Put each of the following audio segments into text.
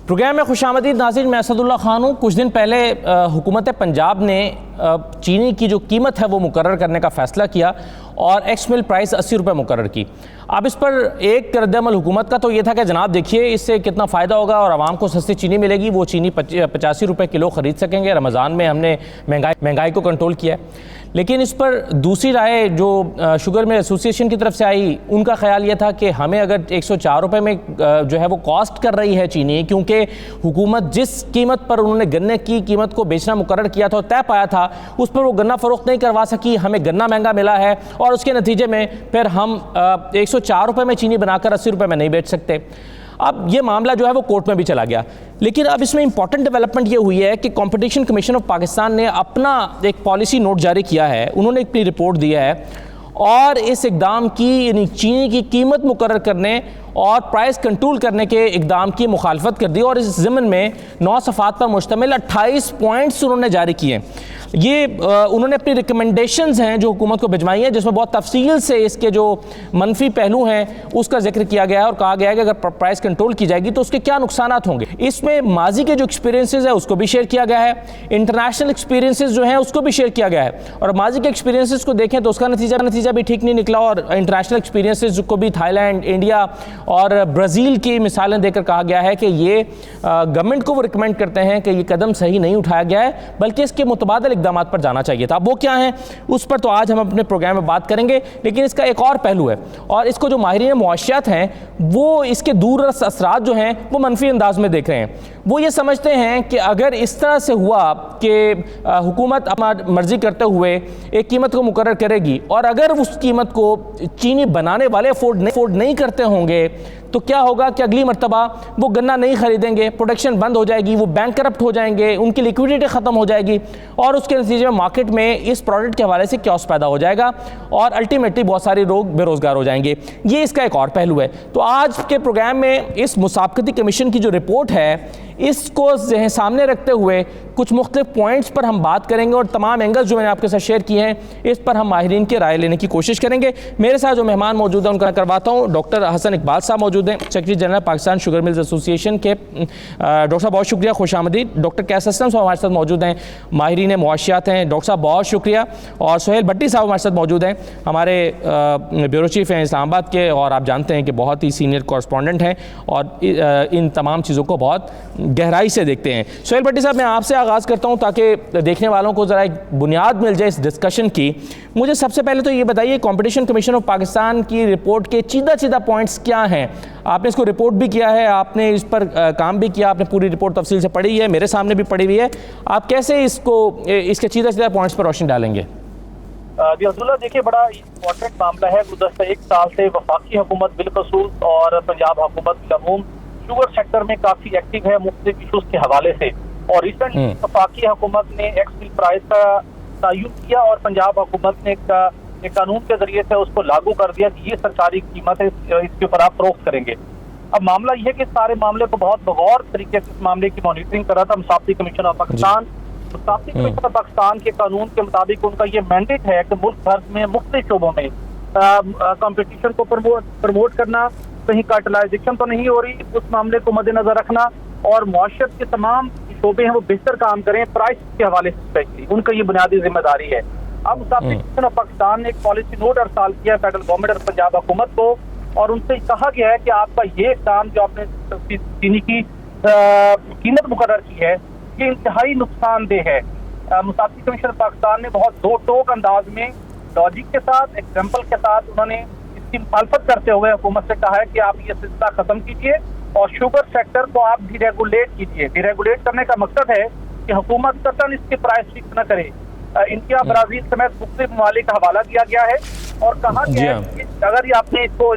Programme میں خوش آمدید ناظرین، میں اسد اللہ خان ہوں۔ کچھ دن پہلے حکومت پنجاب نے چینی کی جو قیمت ہے وہ مقرر کرنے کا فیصلہ کیا اور ایکس مل پرائس 80 روپے مقرر کی۔ اب اس پر ایک رد عمل حکومت کا تو یہ تھا کہ جناب دیکھیے اس سے کتنا فائدہ ہوگا اور عوام کو سستی چینی ملے گی، وہ چینی 85 روپے کلو خرید سکیں گے۔ رمضان میں ہم نے مہنگائی کو کنٹرول کیا ہے، لیکن اس پر دوسری رائے جو شوگر مل ایسوسی ایشن کی طرف سے آئی، ان کا خیال یہ تھا کہ ہمیں اگر 104 روپے میں جو ہے وہ کاسٹ کر رہی ہے چینی، کیونکہ حکومت جس قیمت پر انہوں نے گنے کی قیمت کو بیچنا مقرر کیا تھا اور طے پایا تھا، اس پر وہ گنا فروخت نہیں کروا سکی، ہمیں گنا مہنگا ملا ہے اور اس کے نتیجے میں پھر ہم 104 روپے میں چینی بنا کر 80 روپے میں نہیں بیچ سکتے۔ اب یہ معاملہ جو ہے وہ کورٹ میں بھی چلا گیا، لیکن اب اس میں امپورٹنٹ ڈیولپمنٹ یہ ہوئی ہے کہ کمپٹیشن کمیشن آف پاکستان نے اپنا ایک پالیسی نوٹ جاری کیا ہے، انہوں نے اپنی رپورٹ دیا ہے اور اس اقدام کی یعنی چینی کی قیمت مقرر کرنے اور پرائس کنٹرول کرنے کے اقدام کی مخالفت کر دی اور اس ضمن میں 9 صفحات پر مشتمل 28 پوائنٹس انہوں نے جاری کیے۔ یہ انہوں نے اپنی ریکمنڈیشنز ہیں جو حکومت کو بھجوائی ہیں، جس میں بہت تفصیل سے اس کے جو منفی پہلو ہیں اس کا ذکر کیا گیا ہے اور کہا گیا ہے کہ اگر پرائس کنٹرول کی جائے گی تو اس کے کیا نقصانات ہوں گے۔ اس میں ماضی کے جو ایکسپیرینسز ہیں اس کو بھی شیئر کیا گیا ہے، انٹرنیشنل ایکسپیرینسز جو ہیں اس کو بھی شیئر کیا گیا ہے، اور ماضی کے ایکسپیرینسز کو دیکھیں تو اس کا نتیجہ بھی ٹھیک نہیں نکلا، اور انٹرنیشنل ایکسپیرینسز کو بھی تھائی لینڈ، انڈیا اور برازیل کی مثالیں دے کر کہا گیا ہے کہ یہ گورنمنٹ کو وہ ریکمینڈ کرتے ہیں کہ یہ قدم صحیح نہیں اٹھایا گیا ہے بلکہ اس کے متبادل اقدامات پر جانا چاہیے تھا۔ اب وہ کیا ہیں اس پر تو آج ہم اپنے پروگرام میں بات کریں گے، لیکن اس کا ایک اور پہلو ہے اور اس کو جو ماہرین معاشیات ہیں وہ اس کے دور رس اثرات جو ہیں وہ منفی انداز میں دیکھ رہے ہیں۔ وہ یہ سمجھتے ہیں کہ اگر اس طرح سے ہوا کہ حکومت اپنا مرضی کرتے ہوئے ایک قیمت کو مقرر کرے گی اور اگر اس قیمت کو چینی بنانے والے افورڈ نہیں کرتے ہوں گے تو کیا ہوگا کہ اگلی مرتبہ وہ گنا نہیں خریدیں گے، پروڈکشن بند ہو جائے گی، وہ بینک کرپٹ ہو جائیں گے، ان کی لیکویڈیٹی ختم ہو جائے گی اور اس کے نتیجے میں مارکیٹ میں اس پروڈکٹ کے حوالے سے کیوس پیدا ہو جائے گا اور الٹیمیٹلی بہت سارے لوگ بے روزگار ہو جائیں گے۔ یہ اس کا ایک اور پہلو ہے۔ تو آج کے پروگرام میں اس مسابقتی کمیشن کی جو رپورٹ ہے اس کو سامنے رکھتے ہوئے کچھ مختلف پوائنٹس پر ہم بات کریں گے اور تمام اینگلز جو میں نے آپ کے ساتھ شیئر کیے ہیں اس پر ہم ماہرین کی رائے لینے کی کوشش کریں گے۔ میرے ساتھ جو مہمان موجود ہیں ان کا کرواتا ہوں، ڈاکٹر حسن اقبال صاحب موجود ہیں، secretary general Pakistan sugar mills ایسوسی ایشن کے۔ ڈاکٹر صاحب بہت شکریہ، خوش آمدید۔ ڈاکٹر کیس اسلم صاحب ہمارے ساتھ موجود ہیں، ماہرین معاشیات ہیں، ڈاکٹر صاحب بہت شکریہ۔ اور سہیل بھٹی صاحب ہمارے ساتھ موجود ہیں، ہمارے بیورو چیف ہیں اسلام آباد کے اور آپ جانتے ہیں کہ بہت ہی سینئر کورسپونڈنٹ ہیں اور ان تمام چیزوں کو بہت گہرائی سے دیکھتے ہیں۔ سہیل بھٹی صاحب میں آپ سے آغاز کرتا ہوں تاکہ دیکھنے والوں کو ذرا ایک بنیاد مل جائے اس ڈسکشن کی۔ مجھے سب سے پہلے تو یہ بتائیے کمپٹیشن کمیشن آف پاکستان کی رپورٹ کے چیدہ پوائنٹس کیا ہیں؟ آپ نے اس کو رپورٹ بھی کیا ہے، آپ نے اس پر کام بھی کیا، آپ نے پوری رپورٹ تفصیل سے پڑھی ہے، میرے سامنے بھی پڑھی ہوئی ہے، آپ کیسے اس کے چیدہ پوائنٹس پر روشنی ڈالیں گے؟ جی عبداللہ، دیکھیے بڑا امپورٹنٹ معاملہ ہے۔ گزشتہ 1 سال سے وفاقی حکومت بالخصوص اور پنجاب حکومت بالعموم شوگر سیکٹر میں کافی ایکٹیو ہے مختلف ایشوز کے حوالے سے، اور ریسنٹلی وفاقی حکومت نے ایکس مل پرائس کا تعین کیا اور پنجاب حکومت نے ایک قانون کے ذریعے سے اس کو لاگو کر دیا کہ یہ سرکاری قیمت ہے، اس کے اوپر آپ فروخت کریں گے۔ اب معاملہ یہ ہے کہ سارے معاملے کو بہت بغور طریقے سے اس معاملے کی مانیٹرنگ کر رہا تھا مسابقتی کمیشن آف پاکستان۔ مسابقتی کمیشن آف پاکستان کے قانون کے مطابق ان کا یہ مینڈیٹ ہے کہ ملک بھر میں مختلف شعبوں میں کمپٹیشن کو پروموٹ کرنا، کہیں کارٹلائزیشن تو نہیں ہو رہی، اس معاملے کو مد نظر رکھنا اور معاشرت کے تمام شعبے ہیں وہ بہتر کام کریں پرائس کے حوالے سے اسپیشلی، ان کا یہ بنیادی ذمہ داری ہے۔ اب مسابقتی کمیشن آف پاکستان نے ایک پالیسی نوٹ ارسال کیا ہے فیڈرل گورنمنٹ اور پنجاب حکومت کو، اور ان سے کہا گیا ہے کہ آپ کا یہ اقدام جو آپ نے چینی کی قیمت مقرر کی ہے یہ انتہائی نقصان دہ ہے۔ مسابقتی کمیشن آف پاکستان نے بہت دو ٹوک انداز میں لاجک کے ساتھ ایگزامپل کے ساتھ انہوں نے اس کی مخالفت کرتے ہوئے حکومت سے کہا ہے کہ آپ یہ سلسلہ ختم کیجیے اور شوگر سیکٹر کو آپ ڈی ریگولیٹ کیجیے۔ ڈی ریگولیٹ کرنے کا مقصد ہے کہ حکومت قطعاً اس کے پرائس فکس نہ کرے۔ انڈیا، برازیل سمیت مختلف ممالک کا حوالہ دیا گیا ہے اور کہا گیا ہے کہ اگر یہ آپ نے اس کو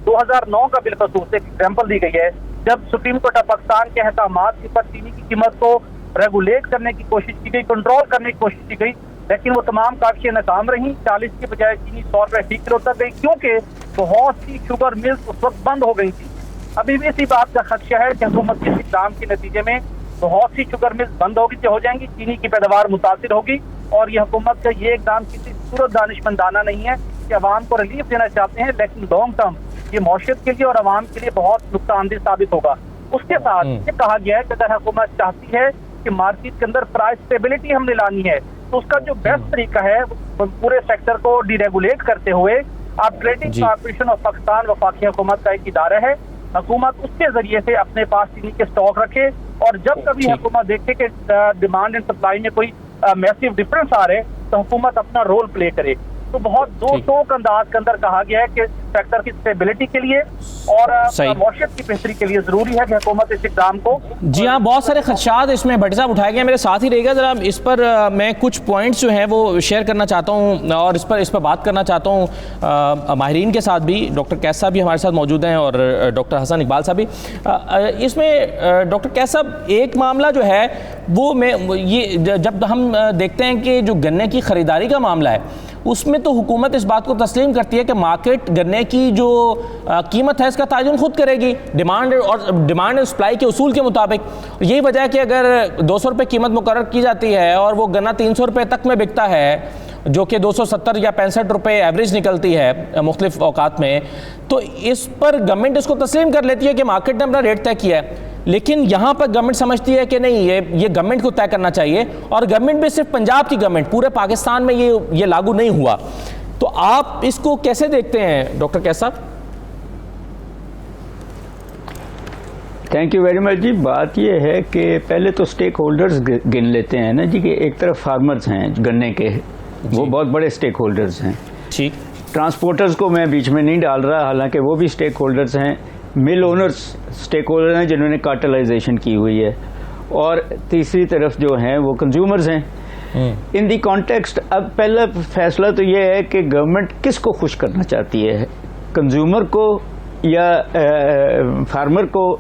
2009 کا بالخصوص ایک ایگزامپل دی گئی ہے جب سپریم کورٹ آف پاکستان کے احکامات پر چینی کی قیمت کو ریگولیٹ کرنے کی کوشش کی گئی، کنٹرول کرنے کی کوشش کی گئی، لیکن وہ تمام کاوشیں ناکام رہیں۔ 40 کے بجائے چینی 100 روپے فی کلو تک گئی کیونکہ بہت سی شوگر ملز اس وقت بند ہو گئی تھی۔ ابھی بھی اسی بات کا خدشہ ہے کہ حکومت کے اقدام کے نتیجے میں بہت سی شوگر ملز بند ہو جائیں گی، چینی کی پیداوار متاثر ہوگی، اور یہ حکومت کا یہ اقدام کسی صورت دانش مندانہ نہیں ہے کہ عوام کو ریلیف دینا چاہتے ہیں، لیکن لانگ ٹرم یہ معاشرت کے لیے اور عوام کے لیے بہت نقصان دہ ثابت ہوگا۔ اس کے ساتھ یہ کہا گیا ہے کہ اگر حکومت چاہتی ہے کہ مارکیٹ کے اندر پرائس اسٹیبلٹی ہم نے لانی ہے تو اس کا جو بیسٹ طریقہ ہے پورے سیکٹر کو ڈی ریگولیٹ کرتے ہوئے آپ ٹریڈنگ کارپوریشن آف پاکستان وفاقی حکومت کا ایک ادارہ ہے، حکومت اس کے ذریعے سے اپنے پاس چینی کے سٹاک رکھے، اور جب کبھی حکومت دیکھے کہ ڈیمانڈ اینڈ سپلائی میں کوئی میسیو ڈفرنس آ رہے تو حکومت اپنا رول پلے کرے۔ تو بہت دو ٹوک انداز کے اندر کہا گیا ہے کہ سیکٹر کی اسٹیبلٹی کے لیے اور معیشت کی بہتری کے لیے ضروری ہے کہ حکومت اس اقدام کو۔ جی ہاں، بہت سارے خدشات اس میں بھٹی صاحب اٹھائے گئے، میرے ساتھ ہی رہے گا، ذرا اس پر میں کچھ پوائنٹس جو ہیں وہ شیئر کرنا چاہتا ہوں اور اس پر بات کرنا چاہتا ہوں ماہرین کے ساتھ بھی۔ ڈاکٹر قیس صاحب بھی ہمارے ساتھ موجود ہیں اور ڈاکٹر حسن اقبال صاحب بھی۔ اس میں ڈاکٹر قیس صاحب ایک معاملہ جو ہے وہ یہ جب ہم دیکھتے ہیں کہ جو گنے کی خریداری کا معاملہ ہے اس میں تو حکومت اس بات کو تسلیم کرتی ہے کہ مارکیٹ گنے کی جو قیمت ہے اس کا تعین خود کرے گی ڈیمانڈ اور سپلائی کے اصول کے مطابق۔ یہی وجہ ہے کہ اگر 200 روپے قیمت مقرر کی جاتی ہے اور وہ گنا 300 روپے تک میں بکتا ہے، جو کہ 270 یا 65 روپے ایوریج نکلتی ہے مختلف اوقات میں، تو اس پر گورنمنٹ اس کو تسلیم کر لیتی ہے کہ مارکیٹ نے اپنا ریٹ طے کیا ہے۔ لیکن یہاں پر گورنمنٹ سمجھتی ہے کہ نہیں، یہ گورنمنٹ کو طے کرنا چاہیے، اور گورنمنٹ بھی صرف پنجاب کی گورنمنٹ، پورے پاکستان میں یہ لاگو نہیں ہوا۔ تو آپ اس کو کیسے دیکھتے ہیں ڈاکٹر قیس صاحب؟ تھینک یو ویری مچ جی۔ بات یہ ہے کہ پہلے تو سٹیک ہولڈرز گن لیتے ہیں نا جی، کہ ایک طرف فارمرز ہیں گنے کے، وہ بہت بڑے سٹیک ہولڈرز ہیں۔ ٹھیک، ٹرانسپورٹرز کو میں بیچ میں نہیں ڈال رہا، حالانکہ وہ بھی سٹیک ہولڈرز ہیں۔ مل اونرز سٹیک ہولڈر ہیں جنہوں نے کارٹلائزیشن کی ہوئی ہے، اور تیسری طرف جو ہیں وہ کنزیومرز ہیں۔ ان دی کانٹیکسٹ اب پہلا فیصلہ تو یہ ہے کہ گورنمنٹ کس کو خوش کرنا چاہتی ہے، کنزیومر کو یا فارمر کو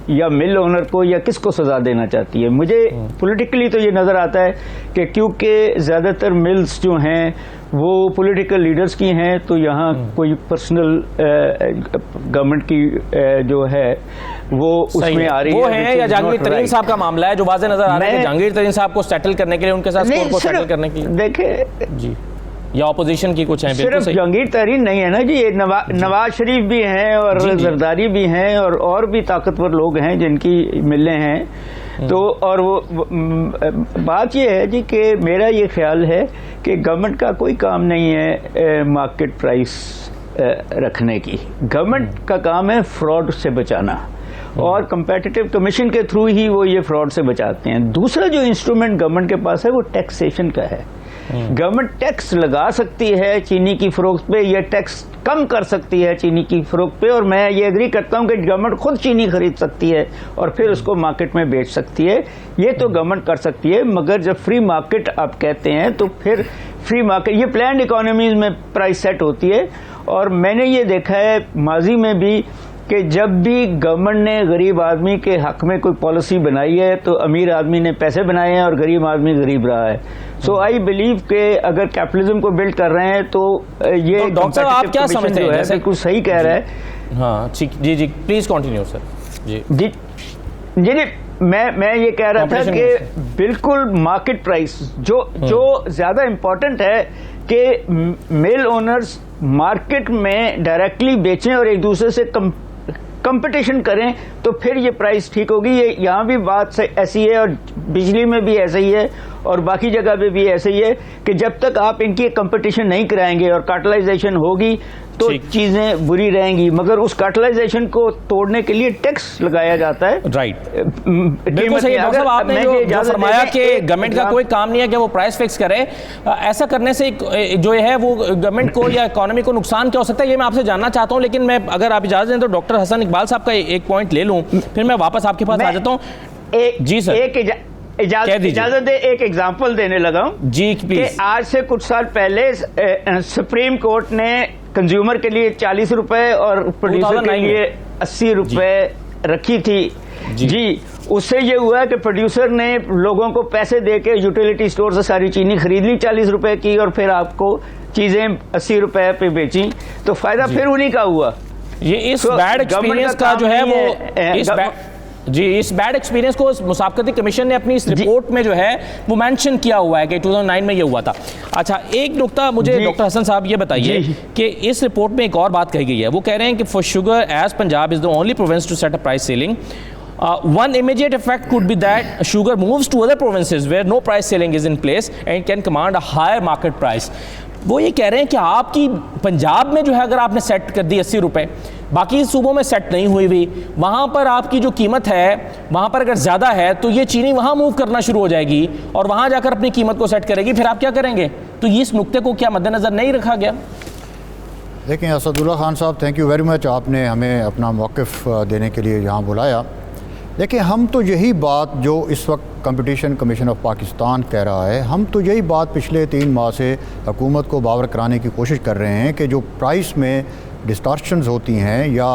یا مل اونر کو، یا کس کو سزا دینا چاہتی ہے۔ مجھے پولیٹیکلی تو یہ نظر آتا ہے کہ کیونکہ زیادہ تر ملز جو ہیں وہ پولیٹیکل لیڈرز کی ہیں، تو یہاں کوئی پرسنل گورنمنٹ کی جو ہے وہ اس میں آ رہی ہے۔ وہ ہیں یا جہانگیر ترین صاحب کا معاملہ ہے جو واضح نظر آ رہا ہے کہ جہانگیر ترین صاحب کو سیٹل کرنے کے لیے، ان کے ساتھ اسکور کو سیٹل کرنے کے لیے دیکھیں جی، یا اپوزیشن کی کچھ ہیں، بالکل صرف جہانگیر ترین نہیں ہے نا جی، نواز شریف بھی ہیں اور زرداری بھی ہیں اور بھی طاقتور لوگ ہیں جن کی ملیں ہیں۔ تو اور وہ بات یہ ہے جی کہ میرا یہ خیال ہے کہ گورنمنٹ کا کوئی کام نہیں ہے مارکیٹ پرائس رکھنے کی، گورنمنٹ کا کام ہے فراڈ سے بچانا، اور کمپیٹیٹو کمیشن کے تھرو ہی وہ یہ فراڈ سے بچاتے ہیں۔ دوسرا جو انسٹرومنٹ گورنمنٹ کے پاس ہے وہ ٹیکسیشن کا ہے۔ گورنمنٹ ٹیکس لگا سکتی ہے چینی کی فروخت پہ، یا ٹیکس کم کر سکتی ہے چینی کی فروخت پہ، اور میں یہ ایگری کرتا ہوں کہ گورنمنٹ خود چینی خرید سکتی ہے اور پھر اس کو مارکیٹ میں بیچ سکتی ہے، یہ تو گورنمنٹ کر سکتی ہے۔ مگر جب فری مارکیٹ آپ کہتے ہیں تو پھر فری مارکیٹ، یہ پلانڈ اکانومیز میں پرائس سیٹ ہوتی ہے، اور میں نے یہ دیکھا ہے ماضی میں بھی کہ جب بھی گورنمنٹ نے غریب آدمی کے حق میں کوئی پالیسی بنائی ہے تو امیر آدمی نے پیسے بنائے ہیں اور غریب آدمی غریب رہا ہے۔ سو آئی بلیو کہ اگر کیپٹلزم کو بلڈ کر رہے ہیں تو یہ ڈاکٹر صاحب آپ کیا سمجھتے ہیں؟ جیسے بالکل صحیح کہہ رہا ہے۔ ہاں جی جی پلیز کنٹینیو سر۔ جی جی جی میں یہ کہہ رہا تھا کہ بالکل مارکیٹ پرائس جو زیادہ امپورٹنٹ ہے کہ مل اونرز مارکیٹ میں ڈائریکٹلی بیچیں اور ایک دوسرے سے کمپٹیشن کریں، تو پھر یہ پرائس ٹھیک ہوگی۔ یہ یہاں بھی بات ایسی ہے، اور بجلی میں بھی ایسا ہی ہے، اور باقی جگہ پہ بھی ایسا ہی ہے کہ جب تک آپ ان کی کمپٹیشن نہیں کرائیں گے اور کارٹلائزیشن ہوگی تو چیزیں بری رہیں گی۔ مگر اس کارٹلائزیشن کو توڑنے کے لیے ٹیکس لگایا جاتا ہے۔ رائٹ، بالکل صحیح ڈاکٹر صاحب، آپ نے جو فرمایا کہ گورنمنٹ کا کوئی کام نہیں ہے کہ وہ پرائس فکس کرے، ایسا کرنے سے جو ہے وہ گورنمنٹ کو یا اکانومی کو نقصان کیا ہو سکتا ہے، یہ میں آپ سے جاننا چاہتا ہوں۔ لیکن میں اگر آپ اجازت دیں تو ڈاکٹر حسن اقبال صاحب کا ایک پوائنٹ لے لوں، پھر میں واپس آپ کے پاس آ جاتا ہوں۔ جی سر، اجازت دے ایک ایگزامپل دینے لگا ہوں جی پلیز۔ کہ آج سے کچھ سال پہلے سپریم کورٹ نے کنزیومر کے لیے 40 روپے اور پروڈیوسر کے لیے 80 روپے رکھی تھی جی۔ اس سے یہ ہوا کہ پروڈیوسر نے لوگوں کو پیسے دے کے یوٹیلیٹی سٹور سے ساری چینی خرید لی 40 روپے کی، اور پھر آپ کو چیزیں 80 روپے پہ بیچیں، تو فائدہ پھر انہی کا ہوا۔ یہ اس بیڈ ایکسپیرینس کا جو ہے وہ اس بیڈ ایکسپیرینس کو مسابقتی کمیشن نے اپنی اس رپورٹ میں جو ہے وہ مینشن کیا ہوا ہے کہ 2009 میں یہ ہوا تھا۔ اچھا، ایک نقطہ مجھے ڈاکٹر حسن صاحب یہ بتائیے کہ اس رپورٹ میں ایک اور بات کہی گئی ہے، وہ کہہ رہے ہیں کہ for sugar as Punjab is the only province to set a price ceiling One immediate effect could be that sugar moves to other provinces where no price ceiling is in place and can command a higher market price. وہ یہ کہہ رہے ہیں کہ آپ کی پنجاب میں جو ہے اگر آپ نے سیٹ کر دی 80 روپے, باقی صوبوں میں سیٹ نہیں ہوئی وہاں پر آپ کی جو قیمت ہے وہاں پر اگر زیادہ ہے تو یہ چینی وہاں موو کرنا شروع ہو جائے گی اور وہاں جا کر اپنی قیمت کو سیٹ کرے گی, پھر آپ کیا کریں گے؟ تو یہ اس نقطے کو کیا مد نظر نہیں رکھا گیا؟ دیکھیں اسد اللہ خان صاحب, تھینک یو ویری مچ, آپ نے ہمیں اپنا موقف دینے کے لیے یہاں بلایا. دیکھیں ہم تو یہی بات جو اس وقت کمپٹیشن کمیشن آف پاکستان کہہ رہا ہے, ہم تو یہی بات پچھلے 3 ماہ سے حکومت کو باور کرانے کی کوشش کر رہے ہیں کہ جو پرائس میں ڈسٹارشنز ہوتی ہیں یا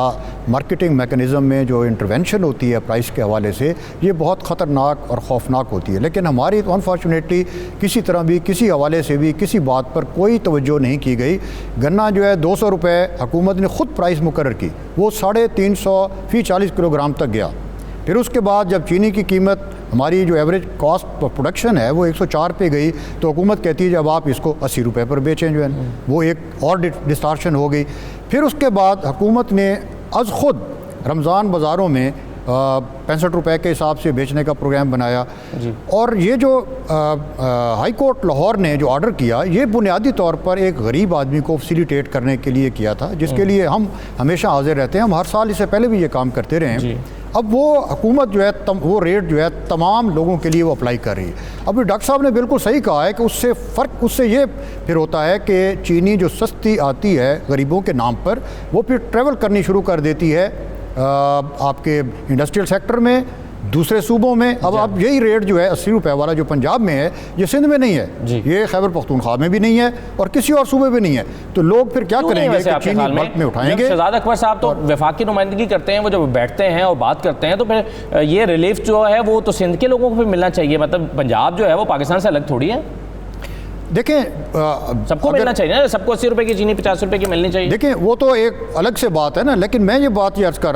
مارکیٹنگ میکنزم میں جو انٹرونشن ہوتی ہے پرائس کے حوالے سے, یہ بہت خطرناک اور خوفناک ہوتی ہے. لیکن ہماری تو انفارچونیٹلی کسی طرح بھی کسی حوالے سے بھی کسی بات پر کوئی توجہ نہیں کی گئی. گنا جو ہے 200 روپے حکومت نے خود پرائس مقرر کی, وہ 350 فی 40 کلو گرام تک گیا. پھر اس کے بعد جب چینی کی قیمت ہماری جو ایوریج کاسٹ آف پروڈکشن ہے وہ 104 پہ گئی تو حکومت کہتی ہے جب آپ اس کو 80 روپے پر بیچیں جو ہے, وہ ایک اور ڈسٹارشن ہو گئی. پھر اس کے بعد حکومت نے از خود رمضان بازاروں میں 65 روپے کے حساب سے بیچنے کا پروگرام بنایا. اور یہ جو ہائی کورٹ لاہور نے جو آرڈر کیا, یہ بنیادی طور پر ایک غریب آدمی کو فیسیلیٹیٹ کرنے کے لیے کیا تھا, جس کے لیے ہم ہمیشہ حاضر رہتے ہیں. ہم ہر سال اس سے پہلے بھی یہ کام کرتے رہے ہیں. اب وہ حکومت جو ہے وہ ریٹ جو ہے تمام لوگوں کے لیے وہ اپلائی کر رہی ہے. ابھی ڈاکٹر صاحب نے بالکل صحیح کہا ہے کہ اس سے فرق اس سے یہ پھر ہوتا ہے کہ چینی جو سستی آتی ہے غریبوں کے نام پر, وہ پھر ٹریول کرنی شروع کر دیتی ہے آپ کے انڈسٹریل سیکٹر میں, دوسرے صوبوں میں. اب آپ یہی ریٹ جو ہے 80 روپے والا جو پنجاب میں ہے, یہ سندھ میں نہیں ہے, یہ خیبر پختونخوا میں بھی نہیں ہے اور کسی اور صوبے میں نہیں ہے. تو لوگ پھر کیا کریں گے کہ چینی بلک میں اٹھائیں گے. شہزاد اکبر صاحب تو وفاق کی نمائندگی کرتے ہیں, وہ جب بیٹھتے ہیں اور بات کرتے ہیں تو پھر یہ ریلیف جو ہے وہ تو سندھ کے لوگوں کو بھی ملنا چاہیے. مطلب پنجاب جو ہے وہ پاکستان سے الگ تھوڑی ہے. دیکھیں سب کو ملنا چاہیے نا, سب کو 80 روپے کی چینی 50 روپے کی ملنی چاہیے. دیکھیں وہ تو ایک الگ سے بات ہے نا, لیکن میں یہ بات یہ عرض کر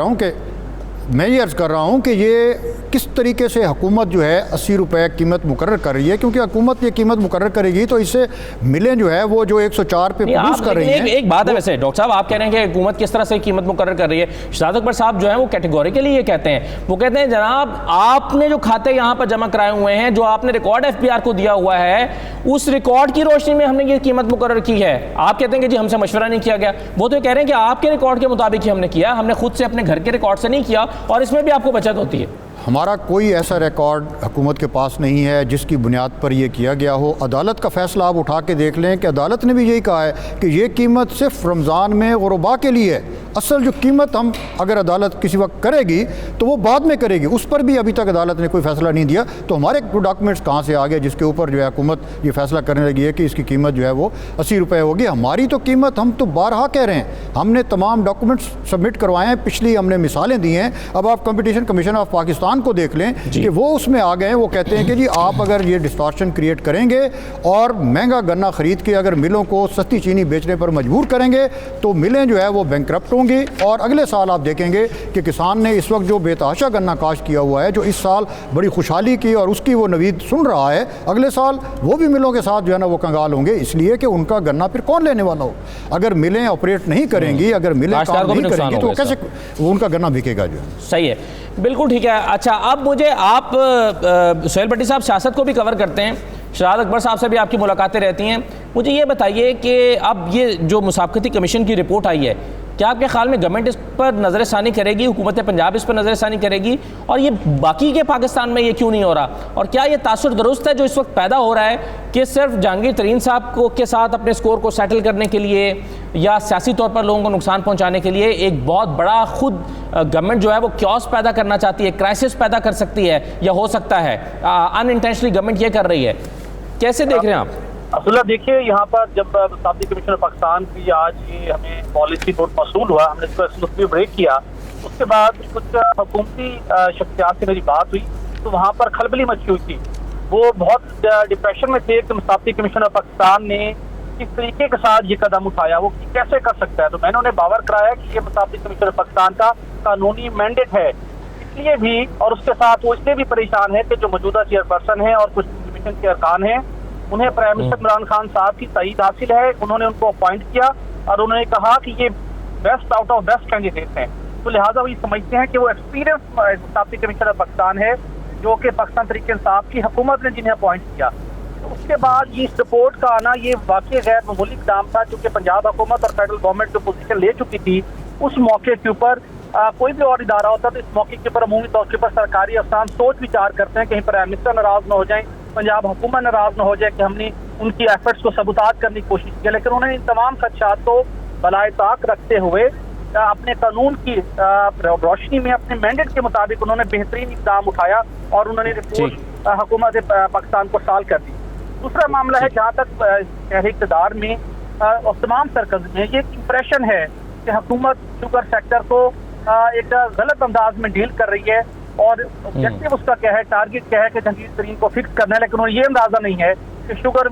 رہا ہوں کہ یہ کس طریقے سے حکومت جو ہے 80 روپے قیمت مقرر کر رہی ہے, کیونکہ حکومت یہ قیمت مقرر کرے گی تو اس سے ملیں جو ہے وہ جو 104 پہ پروڈیوس کر رہی ہیں. ایک بات ہے ویسے ڈاکٹر صاحب, آپ کہہ رہے ہیں کہ حکومت کس طرح سے قیمت مقرر کر رہی ہے. شہزاد اکبر صاحب جو ہیں وہ کیٹیگوریکلی یہ کہتے ہیں, وہ کہتے ہیں جناب آپ نے جو کھاتے یہاں پر جمع کرائے ہوئے ہیں, جو آپ نے ریکارڈ FPR کو دیا ہوا ہے, اس ریکارڈ کی روشنی میں ہم نے یہ قیمت مقرر کی ہے. آپ کہتے ہیں کہ جی ہم سے مشورہ نہیں کیا گیا. وہ تو کہہ رہے ہیں کہ آپ کے ریکارڈ کے مطابق ہی ہم نے کیا, ہم نے خود سے اپنے گھر کے ریکارڈ سے نہیں کیا, اور اس میں بھی آپ کو بچت ہوتی ہے. ہمارا کوئی ایسا ریکارڈ حکومت کے پاس نہیں ہے جس کی بنیاد پر یہ کیا گیا ہو. عدالت کا فیصلہ آپ اٹھا کے دیکھ لیں کہ عدالت نے بھی یہی کہا ہے کہ یہ قیمت صرف رمضان میں غربا کے لیے ہے. اصل جو قیمت ہم اگر عدالت کسی وقت کرے گی تو وہ بعد میں کرے گی, اس پر بھی ابھی تک عدالت نے کوئی فیصلہ نہیں دیا. تو ہمارے ڈاکومنٹس کہاں سے آ گئے جس کے اوپر جو ہے حکومت یہ فیصلہ کرنے لگی ہے کہ اس کی قیمت جو ہے وہ 80 روپے ہوگی. ہماری تو قیمت ہم تو بارہا کہہ رہے ہیں, ہم نے تمام ڈاکومنٹس سبمٹ کروائے ہیں, پچھلی ہم نے مثالیں دی ہیں. اب آپ کمپٹیشن کمیشن آف پاکستان کو دیکھ لیں کہ وہ اس میں آ گئے ہیں. وہ کہتے ہیں کہ جی آپ اگر یہ ڈسٹارشن کریٹ کریں گے اور مہنگا گنا خرید کے اگر ملوں کو سستی چینی بیچنے پر مجبور کریں گے تو ملیں جو ہے وہ بینکرپٹ ہوں گی. اور اگلے سال آپ دیکھیں گے کہ کسان نے اس وقت جو بے تحاشا گنا کاشت کیا ہوا ہے, جو اس سال بڑی خوشحالی کی اور اس کی وہ نوید سن رہا ہے, اگلے سال وہ بھی ملوں کے ساتھ جو ہے نا وہ کنگال ہوں گے, اس لیے کہ ان کا گنا پھر کون لینے والا ہو. اگر ملیں آپریٹ نہیں کریں گی, اگر ملیں کام نہیں کریں گی تو کیسے ان کا گنا بکے گا جو ہے. صحیح ہے, بالکل ٹھیک ہے. اچھا اب مجھے آپ سہیل بھٹی صاحب سیاست کو بھی کور کرتے ہیں, شہزاد اکبر صاحب سے بھی آپ کی ملاقاتیں رہتی ہیں, مجھے یہ بتائیے کہ اب یہ جو مسابقتی کمیشن کی رپورٹ آئی ہے, کیا آپ کے خیال میں گورنمنٹ اس پر نظر ثانی کرے گی, حکومت پنجاب اس پر نظر ثانی کرے گی, اور یہ باقی کے پاکستان میں یہ کیوں نہیں ہو رہا, اور کیا یہ تاثر درست ہے جو اس وقت پیدا ہو رہا ہے کہ صرف جہانگیر ترین صاحب کو کے ساتھ اپنے اسکور کو سیٹل کرنے کے لیے یا سیاسی طور پر لوگوں کو نقصان پہنچانے کے لیے ایک بہت بڑا خود گورنمنٹ جو ہے وہ کیوس پیدا کرنا چاہتی ہے, کرائسس پیدا کر سکتی ہے, یا ہو سکتا ہے ان انٹینشنلی گورنمنٹ یہ کر رہی ہے, کیسے دیکھ رہے ہیں آپ؟ عبداللہ دیکھیے, یہاں پر جب مسابقتی کمیشن پاکستان کی آج یہ ہمیں پالیسی نوٹ موصول ہوا, ہم نے اس کو ایکسکلوسیو بریک کیا, اس کے بعد کچھ حکومتی شخصیات سے میری بات ہوئی تو وہاں پر کھلبلی مچی ہوئی تھی. وہ بہت ڈپریشن میں تھے کہ مسابقتی کمیشن پاکستان نے کس طریقے کے ساتھ یہ قدم اٹھایا, وہ کیسے کر سکتا ہے. تو میں نے انہیں باور کرایا کہ یہ مسابقتی کمیشن پاکستان کا قانونی مینڈیٹ ہے, اس لیے بھی, اور اس کے ساتھ وہ اس لیے بھی پریشان ہے کہ جو موجودہ چیئرپرسن ہیں اور کچھ کمیشن کے ارکان ہیں, انہیں پرائم منسٹر عمران خان صاحب کی تائید حاصل ہے, انہوں نے ان کو اپوائنٹ کیا اور انہوں نے کہا کہ یہ best out of best candidate ہیں. تو لہٰذا وہ یہ سمجھتے ہیں کہ وہ ایکسپیرینس مسابقتی کمیشنر پاکستان ہے جو کہ پاکستان تحریک انصاف کی حکومت نے جنہیں اپوائنٹ کیا. تو اس کے بعد یہ اس رپورٹ کا آنا یہ واقعی غیر معمولی اقدام تھا, چونکہ پنجاب حکومت اور فیڈرل گورنمنٹ جو پوزیشن لے چکی تھی اس موقع کے اوپر کوئی بھی اور ادارہ ہوتا تو اس موقع کے اوپر عمومی طور کے پر سرکاری افسران سوچ وچار کرتے ہیں کہیں پرائم منسٹر ناراض نہ ہو جائیں, پنجاب حکومت ناراض نہ ہو جائے کہ ہم نے ان کی ایفرٹس کو سبوتاژ کرنے کی کوشش کی. لیکن انہوں نے ان تمام خدشات کو بالائے طاق رکھتے ہوئے اپنے قانون کی روشنی میں اپنے مینڈیٹ کے مطابق انہوں نے بہترین اقدام اٹھایا اور انہوں نے رپورٹ حکومت پاکستان کو سال کر دی. دوسرا معاملہ ہے جہاں تک اقتدار میں اور تمام سرکلز میں یہ امپریشن ہے کہ حکومت شوگر سیکٹر کو ایک غلط انداز میں ڈیل کر رہی ہے اور آبجیکٹو اس کا کیا ہے, ٹارگیٹ کیا ہے کہ جہانگیر ترین کو فکس کرنا ہے, لیکن انہیں یہ اندازہ نہیں ہے کہ شوگر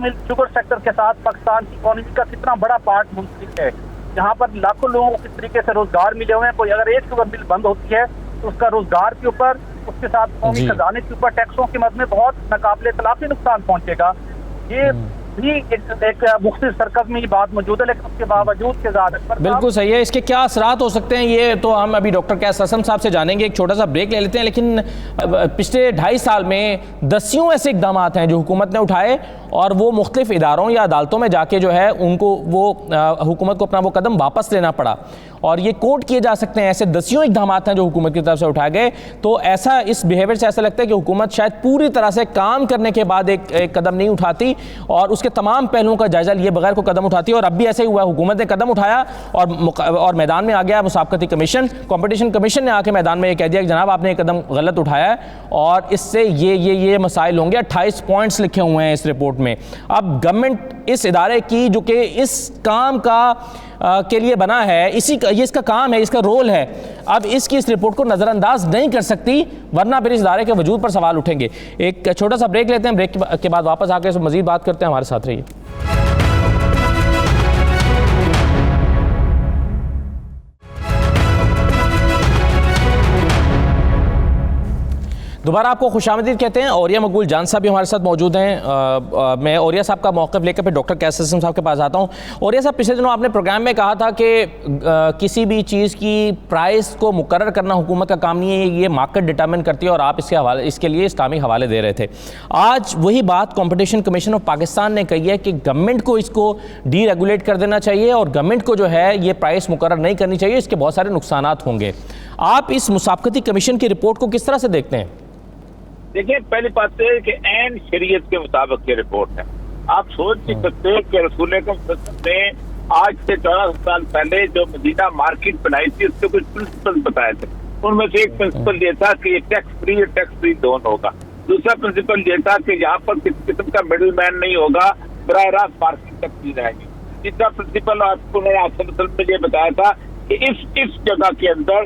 سیکٹر کے ساتھ پاکستان کی اکانومی کا کتنا بڑا پارٹ منسلک ہے, جہاں پر لاکھوں لوگوں کو کس طریقے سے روزگار ملے ہوئے ہیں. کوئی اگر ایک شوگر مل بند ہوتی ہے تو اس کا روزگار کے اوپر, اس کے ساتھ قومی خزانے کے اوپر ٹیکسوں کی مد میں بہت ناقابل تلافی نقصان پہنچے گا. یہ بھی ایک مختصر سرکز میں یہ بات موجود ہے, لیکن اس کے باوجود کے زیادہ بالکل صحیح ہے. اس کے کیا اثرات ہو سکتے ہیں یہ تو ہم ابھی ڈاکٹر قیس حسن صاحب سے جانیں گے. ایک چھوٹا سا بریک لے لیتے ہیں. لیکن پچھلے 2.5 سال میں دسیوں ایسے اقدامات ہیں جو حکومت نے اٹھائے اور وہ مختلف اداروں یا عدالتوں میں جا کے جو ہے ان کو وہ حکومت کو اپنا وہ قدم واپس لینا پڑا اور یہ کوٹ کیے جا سکتے ہیں. ایسے دسیوں اقدامات ہیں جو حکومت کی طرف سے اٹھائے گئے. تو ایسا اس بیہیویئر سے ایسا لگتا ہے کہ حکومت شاید پوری طرح سے کام کرنے کے بعد ایک قدم نہیں اٹھاتی اور اس کے تمام پہلوؤں کا جائزہ لیے بغیر کوئی قدم اٹھاتی ہے. اور اب بھی ایسا ہی ہوا, حکومت نے قدم اٹھایا اور میدان میں آ گیا مسابقتی کمیشن, کمپٹیشن کمیشن نے آ کے میدان میں یہ کہہ دیا کہ جناب آپ نے یہ قدم غلط اٹھایا ہے اور اس سے یہ مسائل ہوں گے. 28 پوائنٹس لکھے ہوئے ہیں اس رپورٹ میں. اب گورنمنٹ اس ادارے کی جو کہ اس کام کا کے لیے بنا ہے, یہ اس کا کام ہے, اس کا رول ہے, اب اس کی اس رپورٹ کو نظر انداز نہیں کر سکتی ورنہ پھر اس ادارے کے وجود پر سوال اٹھیں گے. ایک چھوٹا سا بریک لیتے ہیں, بریک کے بعد واپس آ کے مزید بات کرتے ہیں. ہمارے ساتھ رہیے. دوبارہ آپ کو خوش آمدید کہتے ہیں. اوریہ مقبول جان صاحب بھی ہمارے ساتھ موجود ہیں. میں اوریہ صاحب کا موقف لے کر پھر ڈاکٹر قیس حسن صاحب کے پاس آتا ہوں. اوریہ صاحب, پچھلے دنوں آپ نے پروگرام میں کہا تھا کہ کسی بھی چیز کی پرائس کو مقرر کرنا حکومت کا کام نہیں ہے, یہ مارکیٹ ڈٹرمن کرتی ہے اور آپ اس کے لیے اسلامی حوالے دے رہے تھے. آج وہی بات کمپٹیشن کمیشن آف پاکستان نے کہی ہے کہ گورنمنٹ کو اس کو ڈی ریگولیٹ کر دینا چاہیے اور گورنمنٹ کو جو ہے یہ پرائس مقرر نہیں کرنی چاہیے, اس کے بہت سارے نقصانات ہوں گے. آپ اس مسابقتی کمیشن کی رپورٹ کو کس طرح سے دیکھتے ہیں؟ دیکھیں, پہلی بات یہ ہے کہ عین شریعت کے مطابق یہ رپورٹ ہے. آپ سوچ نہیں سکتے کہ رسول اکرم صلی اللہ علیہ وسلم نے آج سے 14 سال پہلے جو مدینہ مارکیٹ بنائی تھی اس کے کچھ پرنسپل بتائے تھے. ان میں سے ایک پرنسپل یہ تھا کہ یہ ٹیکس فری دونوں ہوگا. دوسرا پرنسپل یہ تھا کہ یہاں پر کسی قسم کا مڈل مین نہیں ہوگا, براہ راست پارکنگ تک دی جائے گی. تیسرا پرنسپل آپ کو نے یہ بتایا تھا کہ اس جگہ کے اندر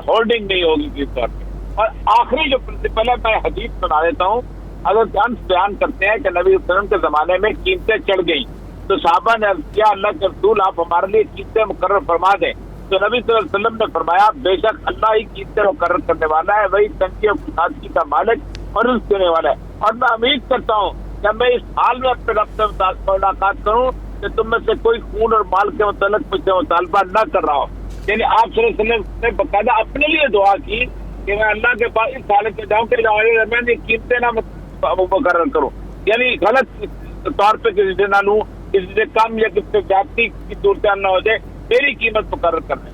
ہولڈنگ نہیں ہوگی کس طور پہ. اور آخری جو پرنسپل ہے, میں حدیث سنا دیتا ہوں. اگر جانس بیان کرتے ہیں کہ نبی وسلم کے زمانے میں قیمتیں چڑھ گئیں تو صحابہ نے عرض کیا, اللہ کے رسول آپ ہمارے لیے قیمتیں مقرر فرما دیں. تو نبی صلی اللہ علیہ وسلم نے فرمایا, بے شک اللہ ہی قیمتیں مقرر کرنے والا ہے, وہی تنگی اور فسادگی کا مالک اور رزق دینے والا ہے. اور میں امید کرتا ہوں کہ میں اس حال میں اپنے رب سے ملاقات کروں کہ تم میں سے کوئی خون اور مال کے متعلق مجھ سے مطالبہ نہ کر رہا ہو. یعنی آپ صلی اللہ علیہ وسلم نے باقاعدہ اپنے لیے دعا کی کہ میں اللہ کے پاس اس حالت میں جاؤں کہ میں قیمتیں نہ مقرر کروں, یعنی غلط طور پہ کسی سے نہ لوں, کسی سے کم یا کسی سے زیادتی کی صورتحال نہ ہو جائے, میری قیمت مقرر کرنے.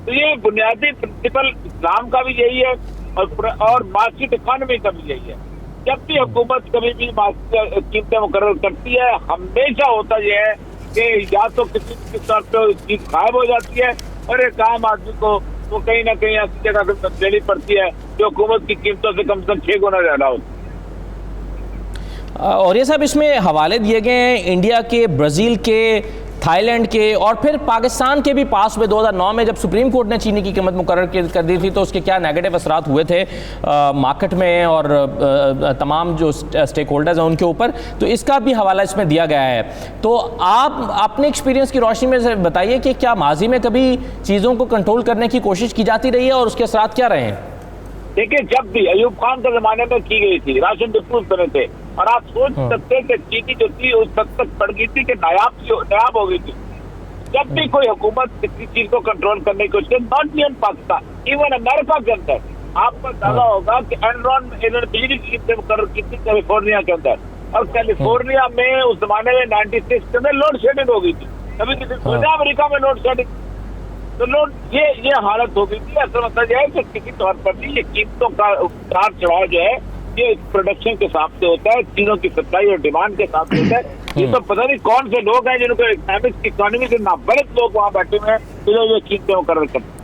تو یہ بنیادی پرنسپل اسلام کا بھی یہی ہے اور مارکیٹ اکانومی کا بھی یہی ہے. جب بھی حکومت کبھی بھی قیمتیں مقرر کرتی ہے ہمیشہ ہوتا یہ ہے کہ یا تو کسی طور پہ چیز غائب ہو جاتی ہے اور ایک عام آدمی کو وہ کہیں نہ کہیں ایسی جگہ سے دینی پڑتی ہے جو حکومت کی قیمتوں سے کم 6 گنا زیادہ ہوتی ہے. اور یہ سب اس میں حوالے دیے گئے ہیں انڈیا کے, برازیل کے, تھائی لینڈ کے اور پھر پاکستان کے بھی پاس میں 2009 میں جب سپریم کورٹ نے چینی کی قیمت مقرر کر دی تھی تو اس کے کیا نیگیٹو اثرات ہوئے تھے مارکیٹ میں اور تمام جو اسٹیک ہولڈرز ہیں ان کے اوپر, تو اس کا بھی حوالہ اس میں دیا گیا ہے. تو آپ اپنے ایکسپیرینس کی روشنی میں بتائیے کہ کیا ماضی میں کبھی چیزوں کو کنٹرول کرنے کی کوشش کی جاتی رہی ہے اور اس کے اثرات کیا رہے ہیں؟ دیکھیں, جب بھی ایوب خان کے زمانے میں کی گئی تھی راشن ڈپوز بنے تھے اور آپ سوچ سکتے کہ چینی جو تھی اس حد تک پڑ گئی تھی کہ نایاب ہو گئی تھی. جب بھی کوئی حکومت کسی چیز کو کنٹرول کرنے کی کوشش, ناٹ ایون پاکستان, ایون امریکہ کے اندر آپ کو اندازہ ہوگا کہ اینرون میں انہوں نے بجلی کی مقرر کی تھی کیلیفورنیا کے اندر، اور کیلیفورنیا میں اس زمانے میں 96 کے اندر لوڈ شیڈنگ ہو گئی تھی. کبھی کسی سوچا امریکہ میں لوڈ شیڈنگ؟ تو لوڈ یہ حالت ہو گئی تھی. اصل مطلب یہ ہے کہ کسی طور پر بھی یہ قیمتوں کا اتار چڑھاؤ جو ہے یہ پروڈکشن کے حساب سے ہوتا ہے، چیزوں کی سپلائی اور ڈیمانڈ کے حساب سے ہوتا ہے. یہ تو پتہ نہیں کون سے لوگ ہیں جن کو اکنامک کے نابلد لوگ وہاں بیٹھے ہوئے ہیں جو یہ قیمتیں مقرر کرتے ہیں.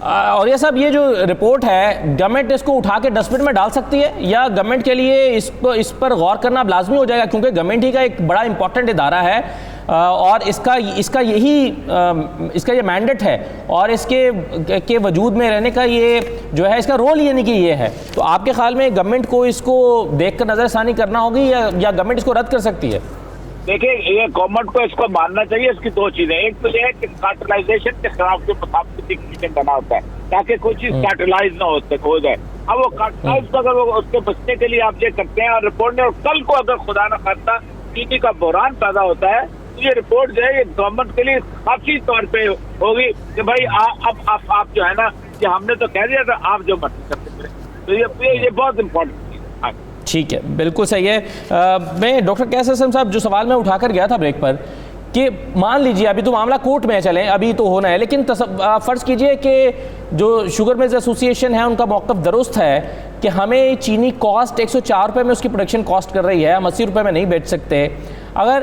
اور یہ صاحب، یہ جو رپورٹ ہے گورنمنٹ اس کو اٹھا کے ڈسٹ بن میں ڈال سکتی ہے، یا گورنمنٹ کے لیے اس پر غور کرنا اب لازمی ہو جائے گا، کیونکہ گورنمنٹ ہی کا ایک بڑا امپورٹنٹ ادارہ ہے اور اس کا یہ مینڈیٹ ہے، اور اس کے وجود میں رہنے کا یہ جو ہے اس کا رول یعنی کہ یہ ہے. تو آپ کے خیال میں گورنمنٹ کو اس کو دیکھ کر نظر ثانی کرنا ہوگی یا گورنمنٹ اس کو رد کر سکتی ہے؟ دیکھیں، یہ گورنمنٹ کو اس کو ماننا چاہیے. اس کی دو چیزیں، ایک تو یہ ہے کہ کارٹلائزیشن کے خلاف جو مسابقتی کمیشن بنا ہوتا ہے تاکہ کوئی چیز کارٹلائز نہ ہو جائے. اب وہ کارٹلائز اگر وہ اس کے بچنے کے لیے آپ یہ کرتے ہیں اور رپورٹ نے، اور کل کو اگر خدا نہ خواستہ چینی کا بحران پیدا ہوتا ہے تو یہ رپورٹ جو ہے یہ گورنمنٹ کے لیے خاصی طور پہ ہوگی کہ بھائی اب آپ جو ہے نا کہ ہم نے تو کہہ دیا تھا، آپ جو مرضی کرتے ہیں. تو یہ بہت امپورٹنٹ چیز ہے. ٹھیک ہے، بالکل صحیح ہے. میں ڈاکٹر قیس اسلم صاحب، جو سوال میں اٹھا کر گیا تھا بریک پر، کہ مان لیجئے ابھی تو معاملہ کورٹ میں چلیں، ابھی تو ہونا ہے، لیکن فرض کیجئے کہ جو شوگر ملز ایسوسی ایشن ہے ان کا موقف درست ہے کہ ہمیں چینی کاسٹ 104 روپے میں اس کی پروڈکشن کاسٹ کر رہی ہے، ہم 80 روپے میں نہیں بیچ سکتے. اگر